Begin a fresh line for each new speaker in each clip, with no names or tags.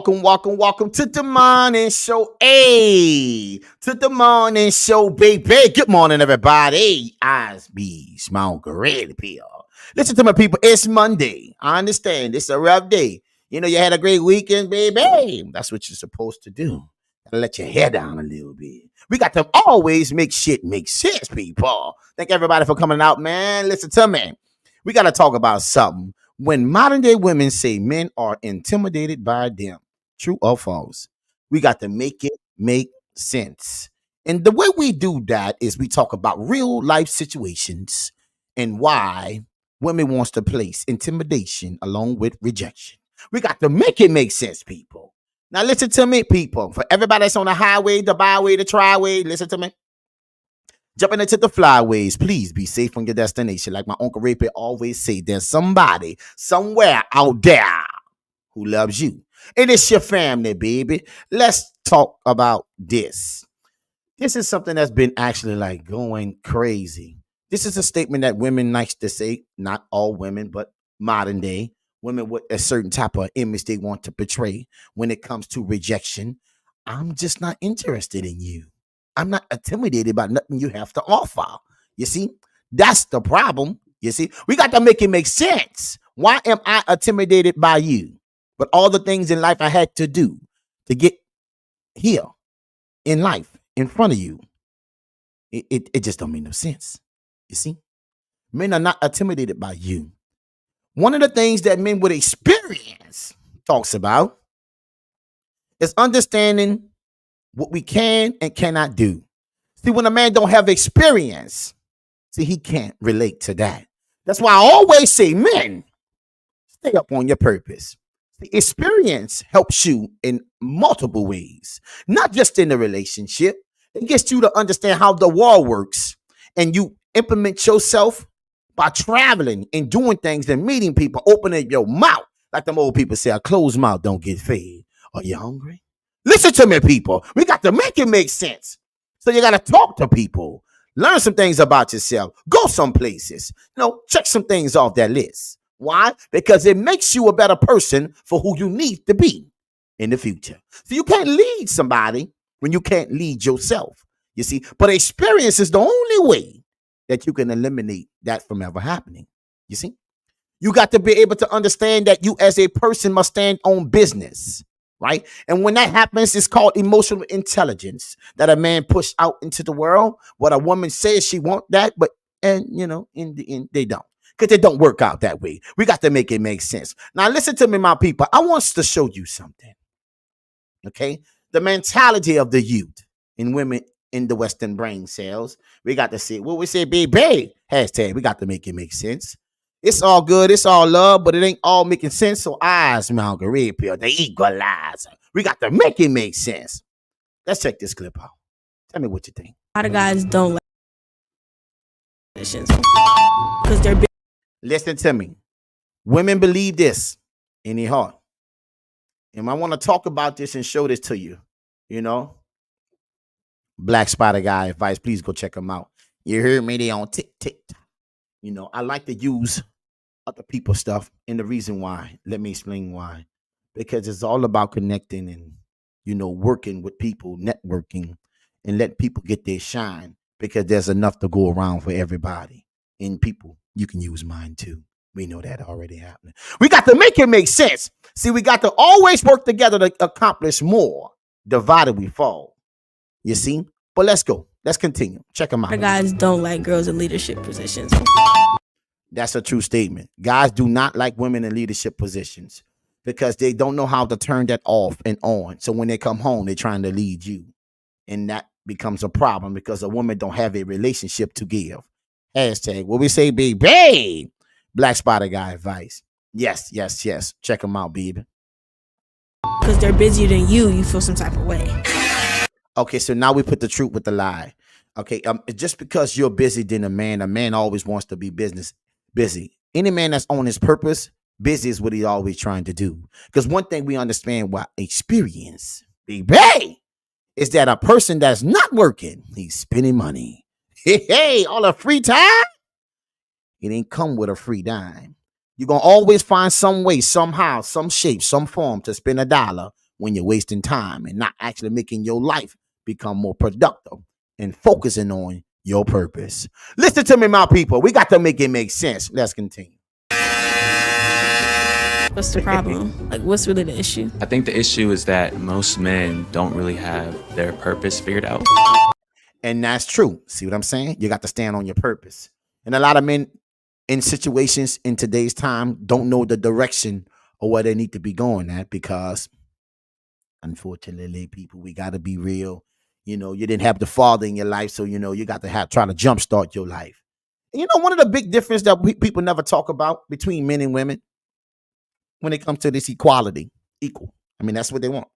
welcome to the morning show. Hey, to the morning show, baby. Good morning, everybody. Eyes be smile, great peel. Listen to my people. It's Monday. I understand. It's a rough day. You know, you had a great weekend, baby. That's what you're supposed to do. Gotta let your hair down a little bit. We got to always make shit make sense, people. Thank everybody for coming out, man. Listen to me. We got to talk about something. When modern day women say men are intimidated by them, true or false, we got to make it make sense. And the way we do that is we talk about real life situations and why women wants to place intimidation along with rejection. We got to make it make sense, people. Now listen to me, people. For everybody that's on the highway, the byway, the tryway, listen to me. Jumping into the flyways, please be safe on your destination. Like my Uncle Rapey always say, there's somebody somewhere out there who loves you. And it's your family, baby. Let's talk about this. This is something that's been actually like going crazy. This is a statement that women likes to say, not all women, but modern day women with a certain type of image they want to portray when it comes to rejection. I'm just not interested in you. I'm not intimidated by nothing you have to offer. You see, that's the problem. You see, we got to make it make sense. Why am I intimidated by you? But all the things in life I had to do to get here in life in front of you, it just don't make no sense. You see, men are not intimidated by you. One of the things that men with experience talks about is understanding what we can and cannot do. See, when a man don't have experience, see, he can't relate to that. That's why I always say, men, stay up on your purpose. The experience helps you in multiple ways, not just in the relationship. It gets you to understand how the world works, and you implement yourself by traveling and doing things and meeting people, opening your mouth. Like them old people say, a closed mouth don't get fed. Are you hungry? Listen to me, people. We got to make it make sense. So you got to talk to people. Learn some things about yourself. Go some places. Check some things off that list. Why? Because it makes you a better person for who you need to be in the future. So you can't lead somebody when you can't lead yourself. You see, but experience is the only way that you can eliminate that from ever happening. You see, you got to be able to understand that you as a person must stand on business. Right. And when that happens, it's called emotional intelligence that a man push out into the world. What a woman says she want that, but in the end, they don't, because it don't work out that way. We got to make it make sense. Now, listen to me, my people. I want to show you something. OK, the mentality of the youth in women in the Western brain cells. We got to see what we say, baby. Hashtag. We got to make it make sense. It's all good. It's all love, but it ain't all making sense. So eyes, Marguerite Pill, the equalizer. We got to make it make sense. Let's check this clip out. Tell me what you think.
A lot of guys don't like because they're big.
Listen to me. Women believe this in their heart. And I want to talk about this and show this to you. Black Spider Guy advice. Please go check them out. You heard me? They on TikTok. I like to use other people's stuff, and the reason why, let me explain why. Because it's all about connecting and, working with people, networking, and let people get their shine, because there's enough to go around for everybody. And people, you can use mine too. We know that already happening. We got to make it make sense. See, we got to always work together to accomplish more. Divided we fall. You see? But let's go. Let's continue. Check them out.
A lot of guys don't like girls in leadership positions.
That's a true statement. Guys do not like women in leadership positions because they don't know how to turn that off and on. So when they come home, they're trying to lead you. And that becomes a problem because a woman don't have a relationship to give. Hashtag, what we say, baby. Black Spider Guy advice. Yes. Check them out, baby.
Because they're busier than you, you feel some type of way.
Okay, so now we put the truth with the lie. Okay, just because you're busy than a man always wants to be busy. Any man that's on his purpose, busy is what he's always trying to do. Because one thing we understand by experience, baby, is that a person that's not working, he's spending money. Hey, all the free time, it ain't come with a free dime. You're going to always find some way, somehow, some shape, some form to spend $1 when you're wasting time and not actually making your life become more productive and focusing on your purpose. Listen to me, my people. We got to make it make sense. Let's continue.
What's the problem? Like, what's really the issue?
I think the issue is that most men don't really have their purpose figured out.
And that's true. See what I'm saying? You got to stand on your purpose. And a lot of men in situations in today's time don't know the direction or where they need to be going at, because unfortunately, people, we got to be real. You know, you didn't have the father in your life, so, you know, you got to try to jumpstart your life. And, you know, one of the big differences that people never talk about between men and women when it comes to this equality, equal. I mean, that's what they want.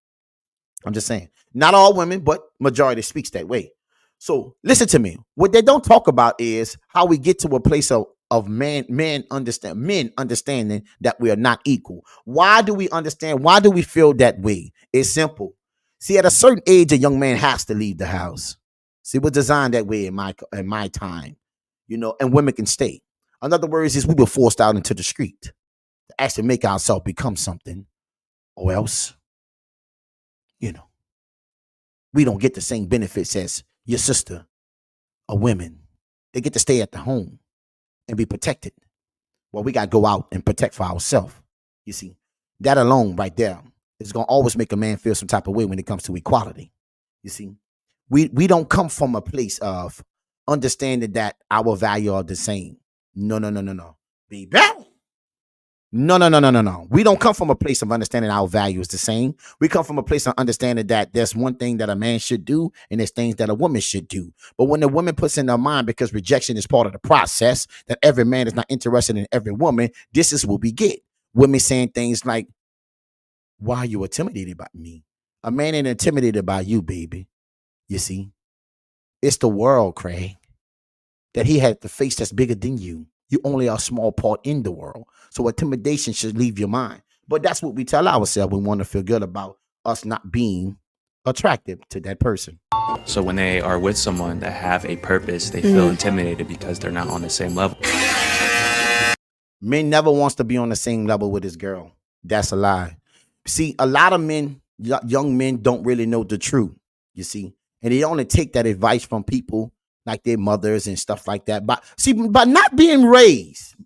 I'm just saying, not all women, but majority speaks that way. So listen to me. What they don't talk about is how we get to a place of men understanding that we are not equal. Why do we understand? Why do we feel that way? It's simple. See, at a certain age, a young man has to leave the house. See, we're designed that way in my time, you know, and women can stay. In other words, is we were forced out into the street to actually make ourselves become something, or else, you know, we don't get the same benefits as your sister or women. They get to stay at the home and be protected. Well, we got to go out and protect for ourselves. You see, that alone right there is going to always make a man feel some type of way when it comes to equality. You see, we don't come from a place of understanding that our value are the same. No. Be back. No. We don't come from a place of understanding our value is the same. We come from a place of understanding that there's one thing that a man should do and there's things that a woman should do. But when the woman puts in her mind, because rejection is part of the process, that every man is not interested in every woman, this is what we get. Women saying things like, why are you intimidated by me? A man ain't intimidated by you, baby. You see, it's the world, Craig, that he had to face that's bigger than you. You only are a small part in the world. So intimidation should leave your mind. But that's what we tell ourselves. We want to feel good about us not being attractive to that person.
So when they are with someone that have a purpose, they feel intimidated because they're not on the same level.
Men never wants to be on the same level with his girl. That's a lie. See, a lot of men, young men, don't really know the truth, you see. And they only take that advice from people like their mothers and stuff like that. But see, by not being raised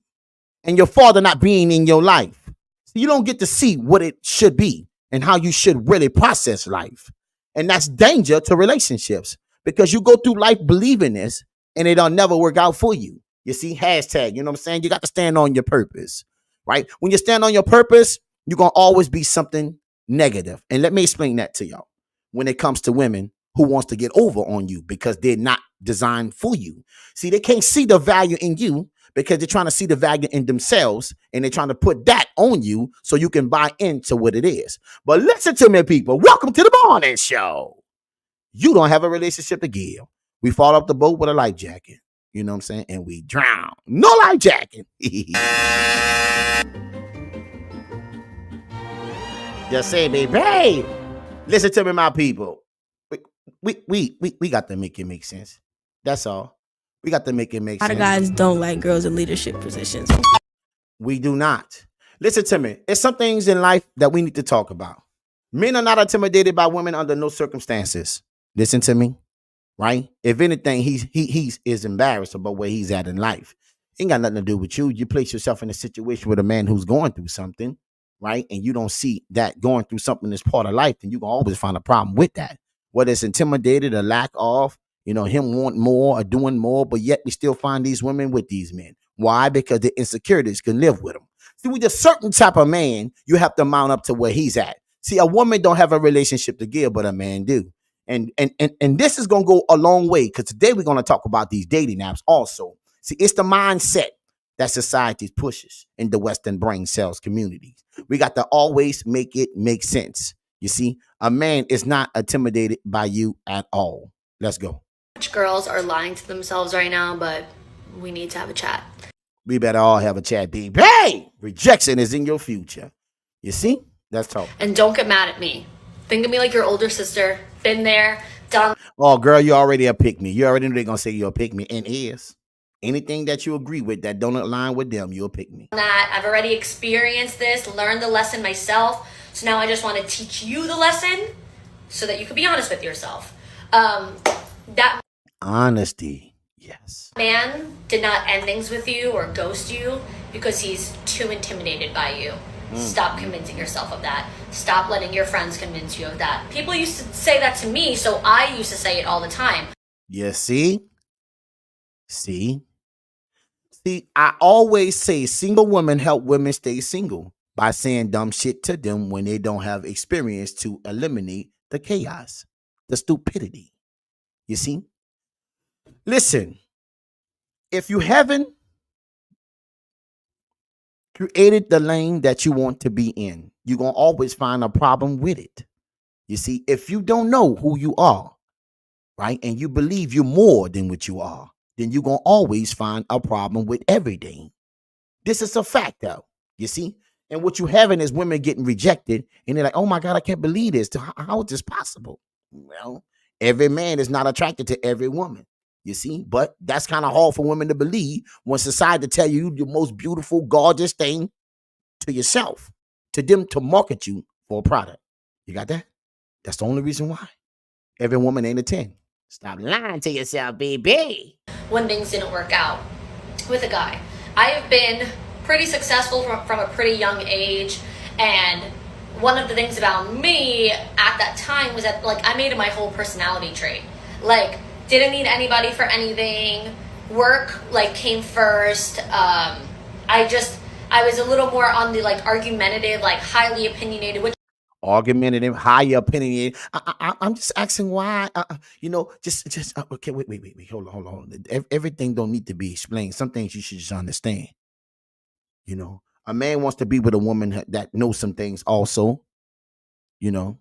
and your father not being in your life, you don't get to see what it should be and how you should really process life. And that's danger to relationships, because you go through life believing this and it'll never work out for you. You see, hashtag, you know what I'm saying? You got to stand on your purpose, right? When you stand on your purpose, you're going to always be something negative. And let me explain that to y'all. When it comes to women who wants to get over on you because they're not designed for you. See, they can't see the value in you because they're trying to see the value in themselves, and they're trying to put that on you so you can buy into what it is. But listen to me, people. Welcome to the morning show. You don't have a relationship to give. We fall off the boat with a life jacket. You know what I'm saying? And we drown. No life jacket. Just say, baby, hey, listen to me, my people. We got to make it make sense. That's all. We got to make it make
A lot
sense.
of guys don't like girls in leadership positions.
We do not. Listen to me. There's some things in life that we need to talk about. Men are not intimidated by women under no circumstances. Listen to me, right? If anything, he is embarrassed about where he's at in life. Ain't got nothing to do with you. You place yourself in a situation with a man who's going through something, right? And you don't see that going through something is part of life, then you can always find a problem with that. Whether it's intimidated or lack of, him want more or doing more, but yet we still find these women with these men. Why? Because the insecurities can live with them. See, with a certain type of man, you have to mount up to where he's at. See, a woman don't have a relationship to give, but a man do. And this is going to go a long way, because today we're going to talk about these dating apps also. See, it's the mindset that society pushes in the Western brain cells communities. We got to always make it make sense. You see, a man is not intimidated by you at all. Let's go.
Girls are lying to themselves right now, but we need to have a chat.
We better all have a chat, baby. Hey, rejection is in your future. You see? That's talk.
And don't get mad at me. Think of me like your older sister. Been there, done.
Oh, girl, you already a pick me. You already knew they're going to say you're a pick me, and is. Anything that you agree with that don't align with them, you'll pick me.
That I've already experienced this, learned the lesson myself. So now I just want to teach you the lesson so that you can be honest with yourself. That
Honesty, yes.
man did not end things with you or ghost you because he's too intimidated by you. Stop convincing yourself of that. Stop letting your friends convince you of that. People used to say that to me, so I used to say it all the time.
Yeah, see, I always say single women help women stay single by saying dumb shit to them when they don't have experience to eliminate the chaos, the stupidity. You see? Listen, if you haven't created the lane that you want to be in, you're going to always find a problem with it. You see, if you don't know who you are, right, and you believe you're more than what you are, then you're going to always find a problem with everything. This is a fact, though, you see? And what you having is women getting rejected, and they're like, oh, my God, I can't believe this. How is this possible? Well, every man is not attracted to every woman, you see? But that's kind of hard for women to believe when society tell you the most beautiful, gorgeous thing to yourself, to them to market you for a product. You got that? That's the only reason why. Every woman ain't a 10. Stop lying to yourself, baby.
When things didn't work out with a guy. I have been pretty successful from a pretty young age, and one of the things about me at that time was that, like, I made it my whole personality trait. Like, didn't need anybody for anything. Work, like, came first. I was a little more on the, like, argumentative, like, highly opinionated, which
Argumentative, higher opinionated. I'm just asking why. Okay. Wait. Hold on. Everything don't need to be explained. Some things you should just understand. You know, a man wants to be with a woman that knows some things also. You know,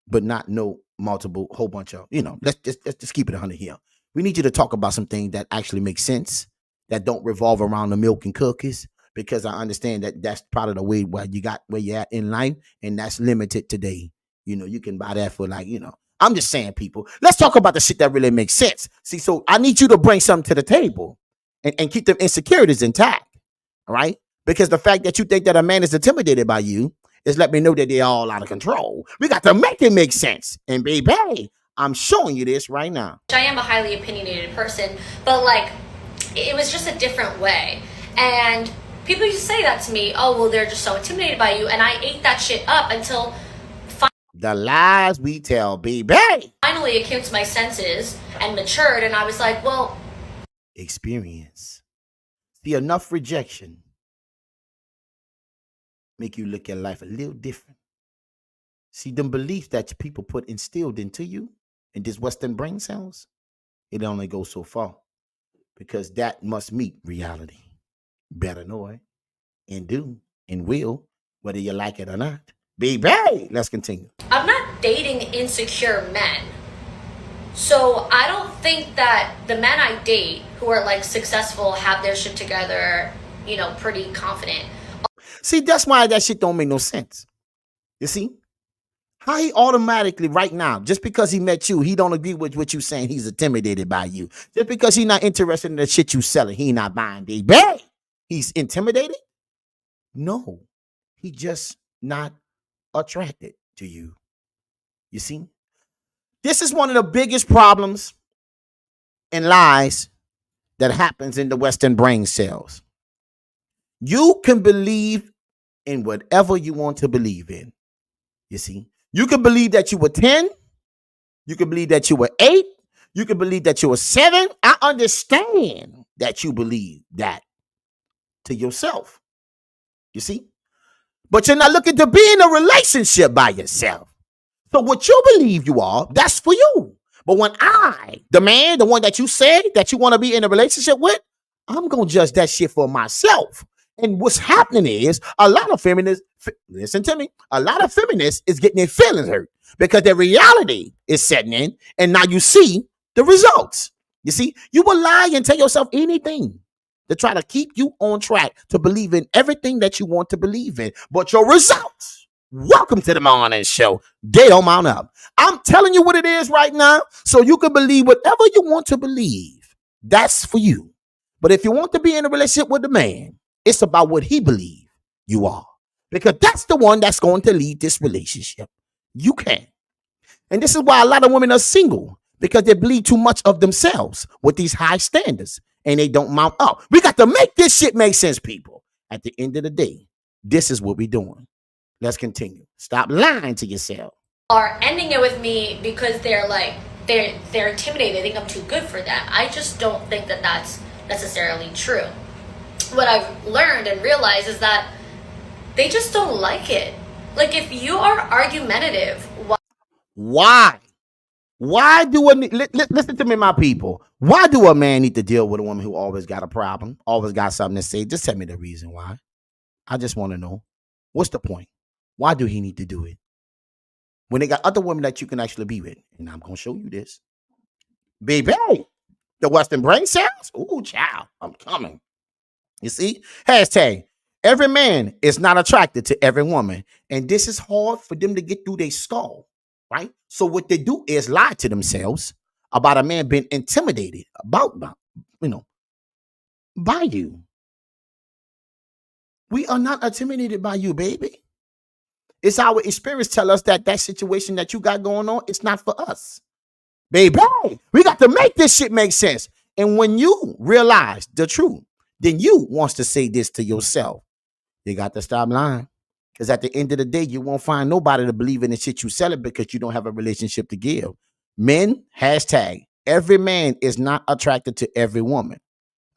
but not know multiple whole bunch of. You know, let's just keep it 100 here. We need you to talk about some things that actually make sense, that don't revolve around the milk and cookies. Because I understand that that's part of the way where you're at in life, and that's limited today. You know, you can buy that for I'm just saying, people, let's talk about the shit that really makes sense. See, so I need you to bring something to the table and keep them insecurities intact. All right. Because the fact that you think that a man is intimidated by you is let me know that they're all out of control. We got to make it make sense. And baby, I'm showing you this right now.
I am a highly opinionated person, but like, it was just a different way. And people used to say that to me, oh, well, they're just so intimidated by you. And I ate that shit up until
the lies we tell, baby.
Finally, it came to my senses and matured. And I was like, well,
experience. See, enough rejection make you look at life a little different. See, them beliefs that people put instilled into you in this Western brain cells, it only goes so far, because that must meet reality. Better know it, and do, and will, whether you like it or not. Baby, let's continue.
I'm not dating insecure men. So I don't think that the men I date who are like successful, have their shit together, you know, pretty confident.
See, that's why that shit don't make no sense. You see? How he automatically right now, just because he met you, he don't agree with what you saying, he's intimidated by you. Just because he's not interested in the shit you selling, he not buying, baby. He's intimidated? No, he just not attracted to you. You see? This is one of the biggest problems and lies that happens in the Western brain cells. You can believe in whatever you want to believe in. You see? You can believe that you were 10. You can believe that you were 8. You can believe that you were 7. I understand that you believe that to yourself. You see? But you're not looking to be in a relationship by yourself. So what you believe you are, that's for you. But when I, the man, the one that you said that you want to be in a relationship with, I'm going to judge that shit for myself. And what's happening is a lot of feminists, listen to me, a lot of feminists is getting their feelings hurt because their reality is setting in, and now you see the results. You see, you will lie and tell yourself anything to try to keep you on track to believe in everything that you want to believe in. But your results, welcome to the morning show. They don't mount up. I'm telling you what it is right now, so you can believe whatever you want to believe. That's for you. But if you want to be in a relationship with a man, it's about what he believes you are. Because that's the one that's going to lead this relationship. You can. And this is why a lot of women are single, because they believe too much of themselves with these high standards and they don't mount up. We got to make this shit make sense, people. At the end of the day, this is what we're doing. Let's continue. Stop lying to yourself.
Are ending it with me because they're intimidated. They think I'm too good for them. I just don't think that that's necessarily true. What I've learned and realized is that they just don't like it. Like, if you are argumentative,
why? Why do listen to me, my people? Why do a man need to deal with a woman who always got a problem, always got something to say? Just tell me the reason why. I just want to know. What's the point? Why do he need to do it? When they got other women that you can actually be with. And I'm going to show you this. Baby, the Western brain cells? Ooh, child, I'm coming. You see? Hashtag, every man is not attracted to every woman. And this is hard for them to get through their skull, right? So what they do is lie to themselves about a man being intimidated by you. We are not intimidated by you, baby. It's our experience tell us that situation that you got going on, it's not for us. Baby, we got to make this shit make sense. And when you realize the truth, then you wants to say this to yourself. You got to stop lying. Because at the end of the day, you won't find nobody to believe in the shit you selling because you don't have a relationship to give. Men, hashtag, every man is not attracted to every woman.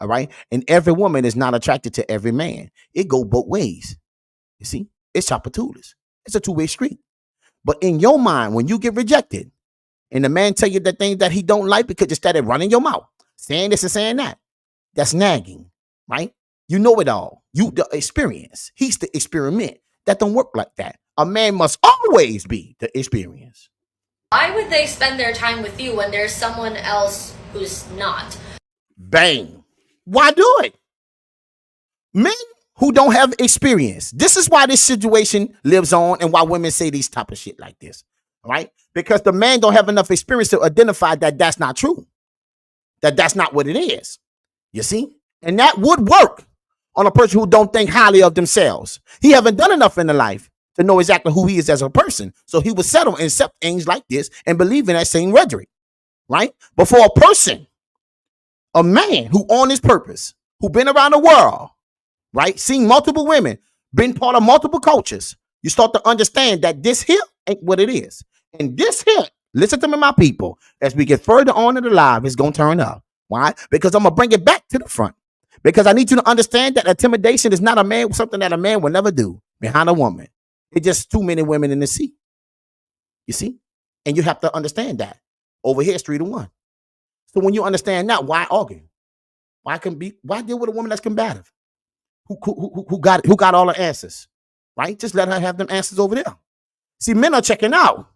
All right. And every woman is not attracted to every man. It go both ways. You see, it's chapatulas. It's a two-way street. But in your mind, when you get rejected and the man tell you the thing that he don't like because you started running your mouth, saying this and saying that, that's nagging, right? You know it all. You the experience. He's the experiment. That don't work like that. A man must always be the experience.
Why would they spend their time with you when there's someone else who's not?
Bang. Why do it? Men who don't have experience. This is why this situation lives on and why women say these type of shit like this, right? Because the man don't have enough experience to identify that that's not true. That's not what it is. You see? And that would work on a person who don't think highly of themselves. He haven't done enough in the life to know exactly who he is as a person. So he would settle and accept things like this and believe in that same rhetoric, right? But for a person, a man who on his purpose, who been around the world, right? Seen multiple women, been part of multiple cultures, you start to understand that this here ain't what it is. And this here, listen to me, my people, as we get further on in the live, it's going to turn up. Why? Because I'm going to bring it back to the front. Because I need you to understand that intimidation is not something that a man will never do behind a woman. It's just too many women in the sea. You see? And you have to understand that. Over here, it's 3-1. So when you understand that, why argue? Why deal with a woman that's combative? Who got all the answers? Right? Just let her have them answers over there. See, men are checking out,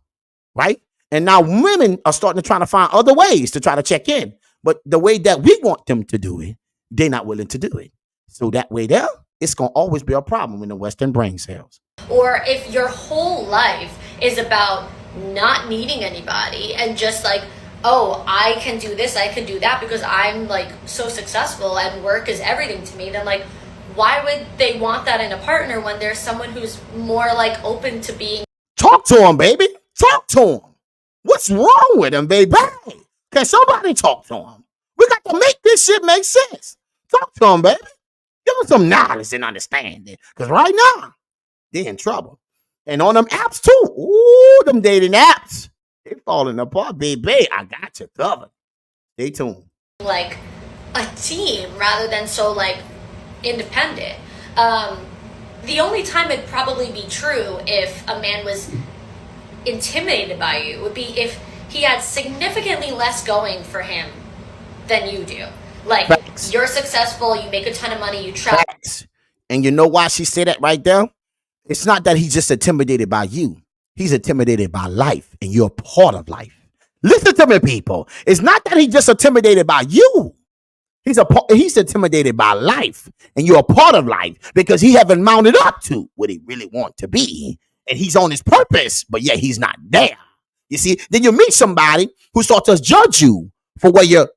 right? And now women are starting to try to find other ways to try to check in. But the way that we want them to do it, they're not willing to do it. So that way there, it's going to always be a problem in the Western brain cells.
Or if your whole life is about not needing anybody and just like, oh, I can do this, I can do that because I'm like so successful and work is everything to me, then like, why would they want that in a partner when there's someone who's more like open to being?
Talk to him, baby. Talk to him. What's wrong with him, baby? Can somebody talk to him? We got to make this shit make sense. Talk to him, baby. Give him some knowledge and understanding. Because right now, they're in trouble. And on them apps too. Ooh, them dating apps. They falling apart, baby. I got you covered. Stay tuned.
Like a team rather than so like independent. The only time it'd probably be true if a man was intimidated by you would be if he had significantly less going for him than you do. Like, facts. You're successful, you make a ton of money, you travel.
Facts. And you know why she said that right there? It's not that he's just intimidated by you. He's intimidated by life, and you're a part of life. Listen to me, people. It's not that he's just intimidated by you. He's intimidated by life, and you're a part of life because he haven't mounted up to what he really wants to be, and he's on his purpose, but yet he's not there. You see, then you meet somebody who starts to judge you for where you're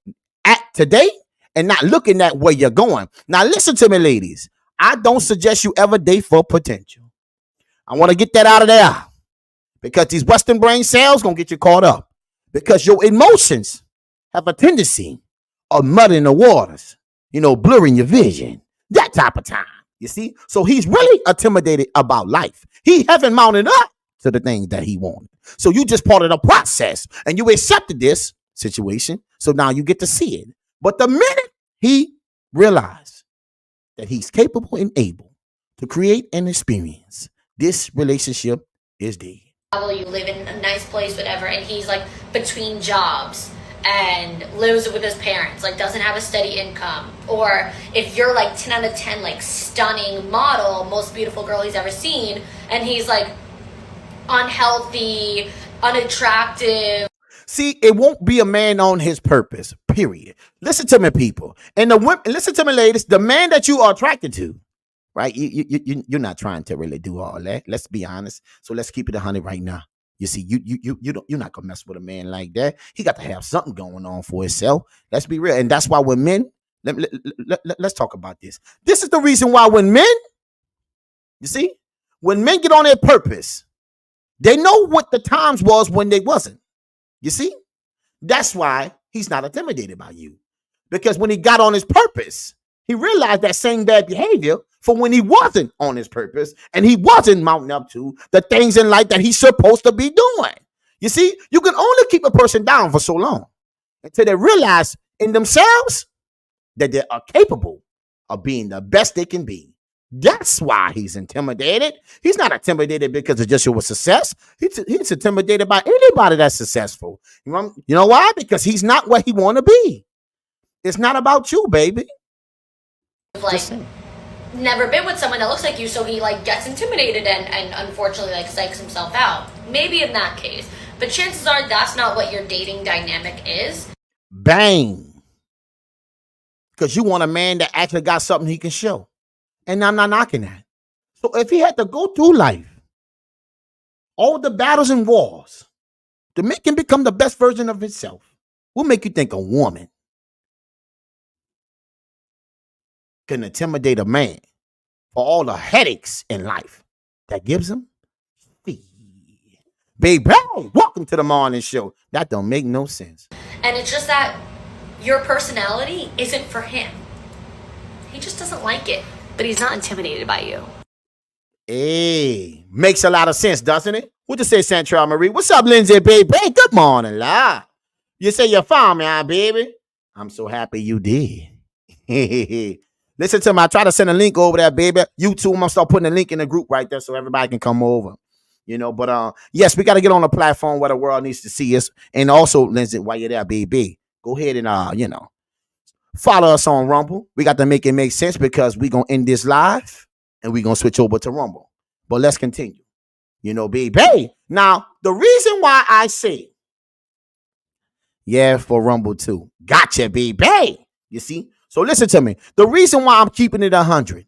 at today and not looking at where you're going. Now, listen to me, ladies. I don't suggest you ever date for potential. I want to get that out of there because these Western brain cells going to get you caught up because your emotions have a tendency of muddying the waters, blurring your vision, that type of time. You see? So he's really intimidated about life. He haven't mounted up to the things that he wanted. So you just part of the process and you accepted this situation. So now you get to see it. But the minute he realized that he's capable and able to create an experience, this relationship is dead.
You live in a nice place, whatever, and he's like between jobs and lives with his parents, like doesn't have a steady income. Or if you're like 10 out of 10, like stunning model, most beautiful girl he's ever seen, and he's like unhealthy, unattractive.
See, it won't be a man on his purpose, period. Listen to me, people. And the women, listen to me, ladies, the man that you are attracted to, right? You're not trying to really do all that. Let's be honest. So let's keep it 100 right now. You see, you're not gonna mess with a man like that. He got to have something going on for himself. Let's be real. And that's why when men, let's talk about this. This is the reason why when men, you see, when men get on their purpose, they know what the times was when they wasn't. You see, that's why he's not intimidated by you. Because when he got on his purpose, he realized that same bad behavior for when he wasn't on his purpose and he wasn't mounting up to the things in life that he's supposed to be doing. You see, you can only keep a person down for so long until they realize in themselves that they are capable of being the best they can be. That's why he's intimidated. He's not intimidated because of just your success. He's intimidated by anybody that's successful. You know why? Because he's not where he want to be. It's not about you, baby.
Like, never been with someone that looks like you, so he like gets intimidated and unfortunately like psychs himself out. Maybe in that case, but chances are that's not what your dating dynamic is.
Bang. Because you want a man that actually got something he can show. And I'm not knocking that. So if he had to go through life, all the battles and wars, to make him become the best version of himself, will make you think a woman can intimidate a man for all the headaches in life that gives him. Baby, welcome to the morning show. That don't make no sense.
And it's just that your personality isn't for him. He just doesn't like it, but he's not intimidated by you.
Hey, makes a lot of sense, doesn't it? What you say, Santrell Marie? What's up, Lindsay, baby? Hey, good morning, la. You say you found me, huh, baby? I'm so happy you did. Listen to me. I try to send a link over there, baby. YouTube, I'm going to start putting a link in the group right there so everybody can come over. But yes, we got to get on a platform where the world needs to see us. And also, Lindsay, while you're there, baby, go ahead and, follow us on Rumble. We got to make it make sense because we're going to end this live and we're going to switch over to Rumble. But let's continue. Baby. Now, the reason why I say, yeah, for Rumble too. Gotcha, baby. You see? So listen to me. The reason why I'm keeping it 100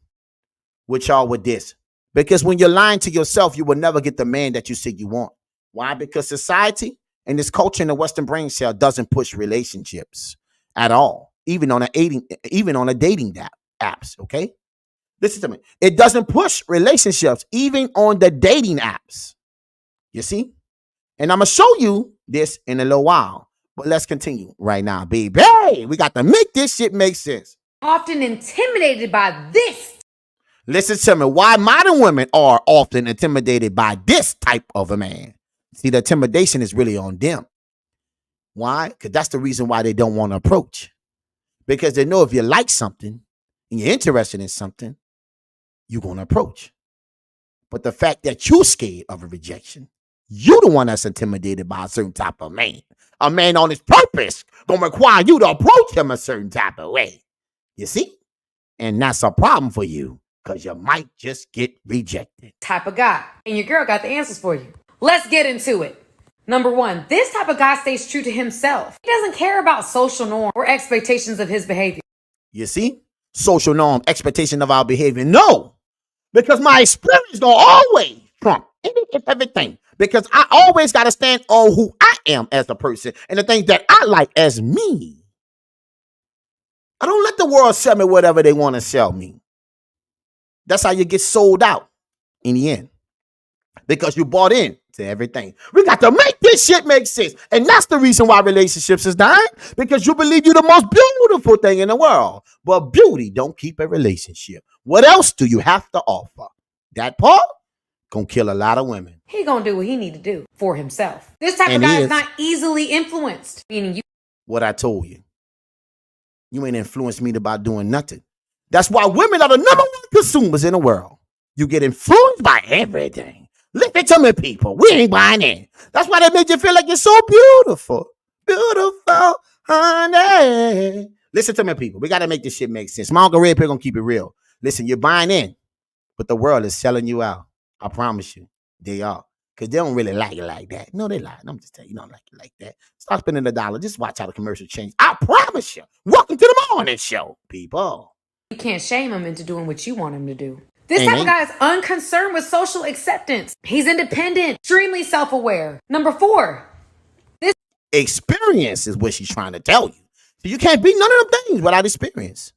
with y'all with this, because when you're lying to yourself, you will never get the man that you say you want. Why? Because society and this culture in the Western brain cell doesn't push relationships at all, even on a dating apps. Okay, listen to me. It doesn't push relationships even on the dating apps. You see, and I'm gonna show you this in a little while. But let's continue right now, baby. We got to make this shit make sense.
Often intimidated by this.
Listen to me. Why modern women are often intimidated by this type of a man. See, the intimidation is really on them. Why? Because that's the reason why they don't want to approach. Because they know if you like something and you're interested in something, you're going to approach. But the fact that you're scared of a rejection, you're the one that's intimidated by a certain type of man. A man on his purpose gonna require you to approach him a certain type of way. You see? And that's a problem for you because you might just get rejected.
Type of guy. And your girl got the answers for you. Let's get into it. Number one, this type of guy stays true to himself. He doesn't care about social norm or expectations of his behavior.
You see? Social norm, expectation of our behavior. No, because my experience gonna always trump everything. Because I always got to stand on who I am as a person and the things that I like as me. I don't the world sell me whatever they want to sell me. That's how you get sold out in the end. Because you bought in to everything. We got to make this shit make sense. And that's the reason why relationships is dying. Because you believe you're the most beautiful thing in the world. But beauty don't keep a relationship. What else do you have to offer? That part gonna kill a lot of women.
He gonna do what he need to do for himself. This type of guy is not easily influenced. Meaning you.
What I told you. You ain't influenced me about doing nothing. That's why women are the number one consumers in the world. You get influenced by everything. Listen to me, people. We ain't buying in. That's why they made you feel like you're so beautiful. Beautiful, honey. Listen to me, people. We got to make this shit make sense. My Uncle Red Pill gonna keep it real. Listen, you're buying in, but the world is selling you out. I promise you, they are. Because they don't really like it like that. No, they lie. I'm just telling you, don't like it like that. Start spending $1. Just watch how the commercial change. I promise you. Welcome to the morning show, people.
You can't shame him into doing what you want him to do. This type of guy is unconcerned with social acceptance. He's independent, extremely self-aware. Number 4. This
experience is what she's trying to tell you. So you can't be none of them things without experience.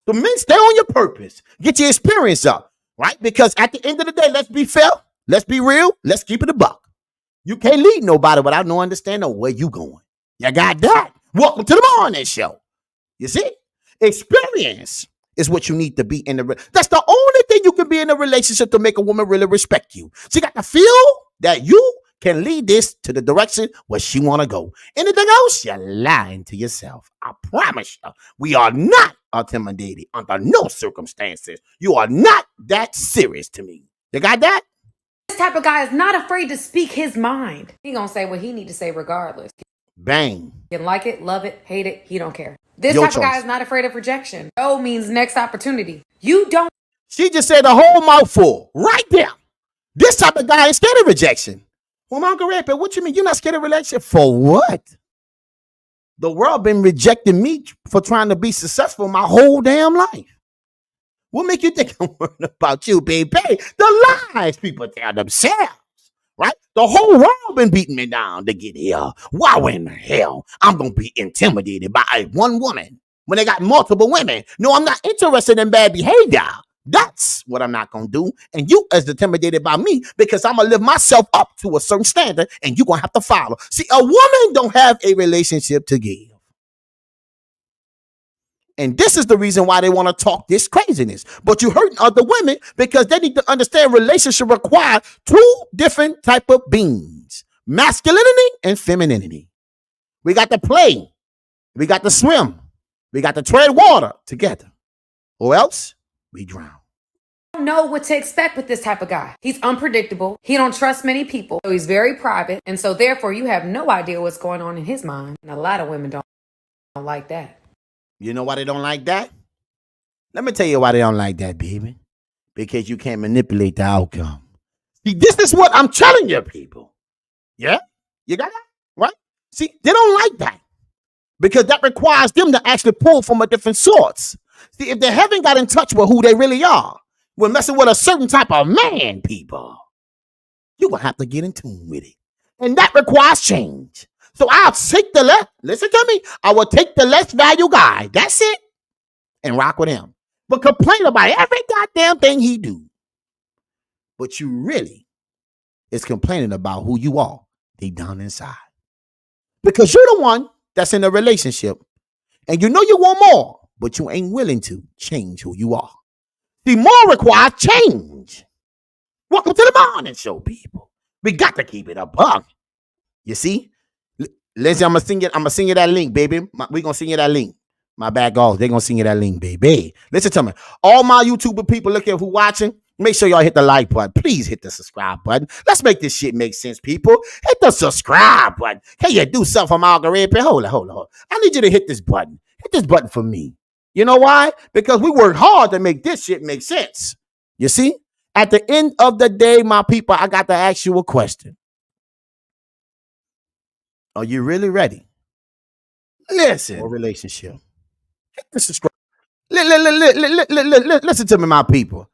So men, stay on your purpose. Get your experience up, right? Because at the end of the day, let's be fair. Let's be real. Let's keep it a buck. You can't lead nobody without no understanding of where you going. You got that? Welcome to the morning show. You see? Experience is what you need to be in the. That's the only thing you can be in a relationship to make a woman really respect you. She got to feel that you can lead this to the direction where she want to go. Anything else, you're lying to yourself. I promise you, we are not intimidated under no circumstances. You are not that serious to me. You got that?
This type of guy is not afraid to speak his mind. He gonna say what he need to say regardless.
Bang.
You can like it, love it, hate it, he don't care. This type of guy is not afraid of rejection. No means next opportunity. You don't.
She just said a whole mouthful right there. This type of guy is scared of rejection. Well, my Uncle Red Pill, what you mean? You're not scared of rejection? For what? The world been rejecting me for trying to be successful my whole damn life. What make you think I'm worried about you, baby? The lies people tell themselves, right? The whole world been beating me down to get here. Why in the hell I'm going to be intimidated by one woman when they got multiple women? No, I'm not interested in bad behavior. That's what I'm not going to do. And you as intimidated by me because I'm going to live myself up to a certain standard and you're going to have to follow. See, a woman don't have a relationship to give. And this is the reason why they want to talk this craziness. But you're hurting other women because they need to understand relationship require 2 different type of beings. Masculinity and femininity. We got to play. We got to swim. We got to tread water together. Or else we drown.
Don't know what to expect with this type of guy. He's unpredictable. He don't trust many people. So he's very private. And so therefore you have no idea what's going on in his mind. And a lot of women don't like that.
You know why they don't like that? Let me tell you why they don't like that, baby. Because you can't manipulate the outcome. See, this is what I'm telling you, people. Yeah? You got that? Right? See, they don't like that. Because that requires them to actually pull from a different source. See, if they haven't got in touch with who they really are, we're messing with a certain type of man, people. You're going to have to get in tune with it. And that requires change. So I'll take the less, listen to me, I will take the less value guy, that's it, and rock with him. But complain about every goddamn thing he do. But you really is complaining about who you are deep down inside. Because you're the one that's in a relationship, and you know you want more, but you ain't willing to change who you are. See, more requires change. Welcome to the morning show, people. We got to keep it a buck. You see? Lindsay, I'm gonna sing you that link, baby. We're gonna sing you that link. My bad girls, they're gonna sing you that link, baby. Listen to me. All my YouTuber people look at who watching, make sure y'all hit the like button. Please hit the subscribe button. Let's make this shit make sense, people. Hit the subscribe button. Can you do something for my Uncle Red Pill? Hold on. I need you to hit this button. Hit this button for me. You know why? Because we work hard to make this shit make sense. You see? At the end of the day, my people, I got to ask you a question. Are you really ready? Listen. For a relationship. Listen to me, my people.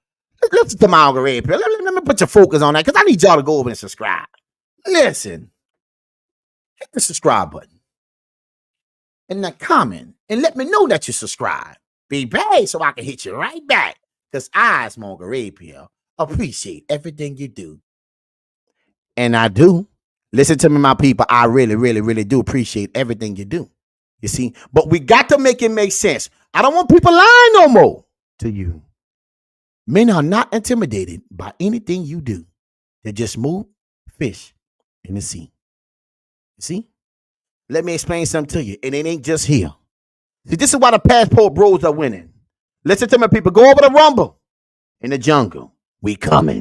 Listen to my Uncle Red Pill. Let me put your focus on that because I need y'all to go over and subscribe. Listen. Hit the subscribe button. And then comment. And let me know that you subscribe. baby, so I can hit you right back. Because I, Small Garabia, appreciate everything you do. And I do. Listen to me, my people. I really, really, really do appreciate everything you do. You see? But we got to make it make sense. I don't want people lying no more to you. Men are not intimidated by anything you do. They just move fish in the sea. You see? Let me explain something to you. And it ain't just here. See, this is why the Passport Bros are winning. Listen to me, people. Go over the Rumble in the jungle. We coming.